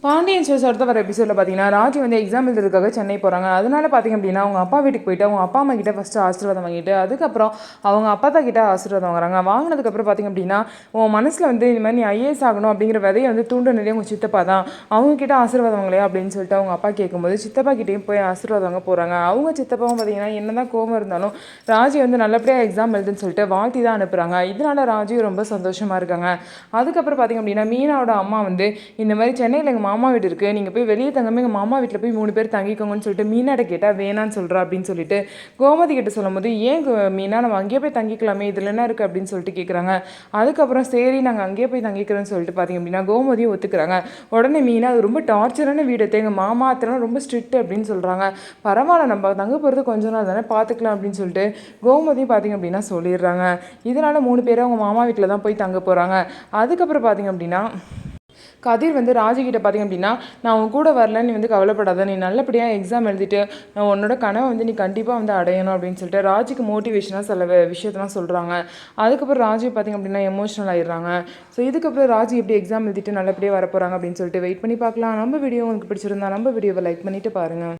Pandian stores அடுத்த வர எபிசோடில் பார்த்தீங்கன்னா ராஜி வந்து எக்ஸாம் எழுதுறதுக்காக சென்னை போகிறாங்க. அதனால பார்த்திங்க அப்படின்னா அவங்க அப்பா வீட்டுக்கு போயிட்டு அவங்க அப்பா அம்மா கிட்ட ஃபஸ்ட்டு ஆசீர்வாதம் வாங்கிட்டு அதுக்கப்புறம் அவங்க அப்பா தான் கிட்ட ஆசீர்வாதம் வாங்குறாங்க. வாங்கினதுக்கப்புறம் பார்த்திங்க அப்படின்னா உன் மனசில் வந்து இந்த மாதிரி நீ ஐஏஎஸ் ஆகணும் அப்படிங்கிற விதையை வந்து தூண்டினதே உங்கள் சித்தப்பா தான், அவங்க கிட்ட ஆசீர்வாதம் வாங்கலையா அப்படின்னு சொல்லிட்டு அவங்க அப்பா கேட்கும்போது சித்தப்பா கிட்டேயும் போய் ஆசீர்வாதம் வாங்க போகிறாங்க. அவங்க சித்தப்பாவும் பார்த்திங்கன்னா என்ன தான் கோபம் இருந்தாலும் ராஜி வந்து நல்லபடியாக எக்ஸாம் எழுதுன்னு சொல்லிட்டு வாழ்த்தி தான் அனுப்புகிறாங்க. இதனால ராஜியும் ரொம்ப சந்தோஷமாக இருக்காங்க. அதுக்கப்புறம் பார்த்திங்க அப்படின்னா மீனாவோட அம்மா வந்து இந்த மாதிரி சென்னையில் எங்கள் மாமா வீடு இருக்குது, நீங்கள் போய் வெளியே தங்காமல் எங்கள் மாமா வீட்டில் போய் 3 பேர் தங்கிக்கோங்கன்னு சொல்லிட்டு மீனாட்ட கேட்டால் வேணான்னு சொல்கிறா அப்படின்னு சொல்லிட்டு கோமதி கிட்ட சொல்லும் போது ஏன் மீனா நம்ம அங்கேயே போய் தங்கிக்கலாமே இதில் என்ன இருக்குது அப்படின்னு சொல்லிட்டு கேட்குறாங்க. அதுக்கப்புறம் சரி நாங்கள் அங்கேயே போய் தங்கிக்கிறோன்னு சொல்லிட்டு பார்த்திங்க அப்படின்னா கோமதியும் ஒத்துக்கிறாங்க. உடனே மீனா அது ரொம்ப டார்ச்சரான வீடு, எங்கள் மாமா அத்தனை ரொம்ப ஸ்ட்ரிக்ட் அப்படின்னு சொல்கிறாங்க. பரவாயில்ல நம்ம தங்க போகிறது கொஞ்ச நாள் தானே பார்த்துக்கலாம் அப்படின்னு சொல்லிட்டு கோமதியும் பார்த்திங்க அப்படின்னா சொல்லிடுறாங்க. இதனால் 3 பேரும் அவங்க மாமா வீட்டில் தான் போய் தங்க போகிறாங்க. அதுக்கப்புறம் பார்த்திங்க அப்படின்னா கதிர் வந்து ராஜிக்கிட்ட பார்த்திங்க அப்படின்னா நான் உன் கூட வரல, நீ வந்து கவலைப்படாத, நீ நல்லபடியாக எக்ஸாம் எழுதிட்டு உன்னோட கனவை வந்து நீ கண்டிப்பாக வந்து அடையணும் அப்படின்னு சொல்லிட்டு ராஜிக்கு மோட்டிவேஷனாக சில விஷயத்தெல்லாம் சொல்கிறாங்க. அதுக்கப்புறம் ராஜி பார்த்திங்க அப்படின்னா எமோஷனல் ஆயிடுறாங்க. ஸோ இதுக்கப்புறம் ராஜி எப்படி எக்ஸாம் எழுதிட்டு நல்லபடியாக வரப்போகிறாங்க அப்படின்னு சொல்லிட்டு வெயிட் பண்ணி பார்க்கலாம். நம்ம வீடியோ உங்களுக்கு பிடிச்சிருந்தா நம்ம வீடியோவை லைக் பண்ணிவிட்டு பாருங்கள்.